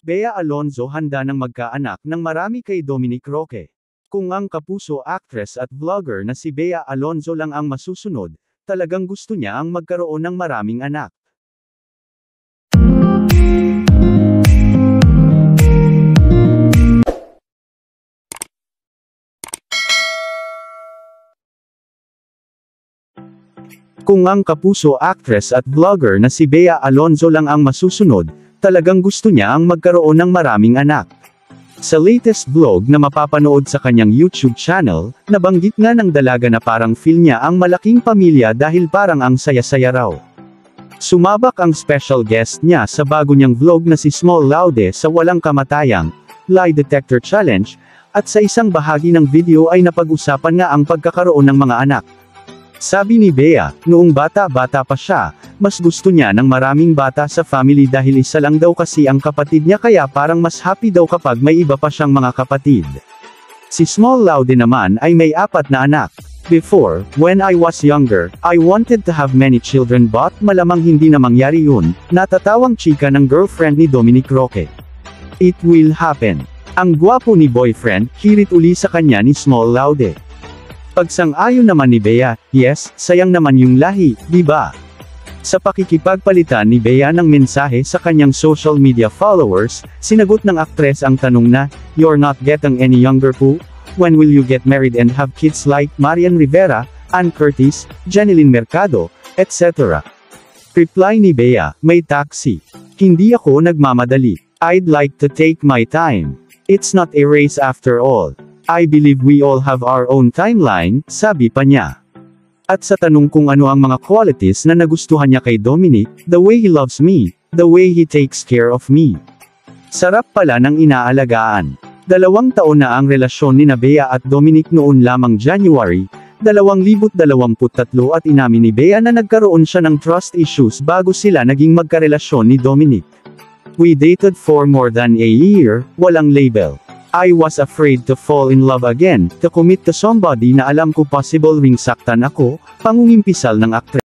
Bea Alonzo handa ng magkaanak ng marami kay Dominic Roque. Kung ang kapuso actress at vlogger na si Bea Alonzo lang ang masusunod, talagang gusto niya ang magkaroon ng maraming anak. Kung ang kapuso actress at vlogger na si Bea Alonzo lang ang masusunod, talagang gusto niya ang magkaroon ng maraming anak. Sa latest vlog na mapapanood sa kanyang YouTube channel, nabanggit nga ng dalaga na parang feel niya ang malaking pamilya dahil parang ang saya-saya raw. Sumabak ang special guest niya sa bago niyang vlog na si Small Laude sa Walang Kamatayang, Lie Detector Challenge, at sa isang bahagi ng video ay napag-usapan nga ang pagkakaroon ng mga anak. Sabi ni Bea, noong bata-bata pa siya, mas gusto niya ng maraming bata sa family dahil isa lang daw kasi ang kapatid niya kaya parang mas happy daw kapag may iba pa siyang mga kapatid. Si Small Laude naman ay may 4 na anak. Before, when I was younger, I wanted to have many children but malamang hindi na mangyari yun, natatawang chika ng girlfriend ni Dominic Roque. It will happen. Ang gwapo ni boyfriend, hirit uli sa kanya ni Small Laude. Pagsang-ayon naman ni Bea, yes, sayang naman yung lahi, di ba? Sa pakikipagpalitan ni Bea ng mensahe sa kanyang social media followers, sinagot ng aktres ang tanong na, "You're not getting any younger po? When will you get married and have kids like Marian Rivera, Ann Curtis, Jeneline Mercado, etc." Reply ni Bea, "May taxi. Hindi ako nagmamadali. I'd like to take my time. It's not a race after all. I believe we all have our own timeline," sabi pa niya. At sa tanong kung ano ang mga qualities na nagustuhan niya kay Dominic, "The way he loves me, the way he takes care of me. Sarap pala ng inaalagaan." 2 taon na ang relasyon ni Bea at Dominic noon lamang January 2023 at inamin ni Bea na nagkaroon siya ng trust issues bago sila naging magkarelasyon ni Dominic. "We dated for more than a year, walang label. I was afraid to fall in love again, to commit to somebody na alam ko possible ring saktan ako," pangungimpisal ng aktres.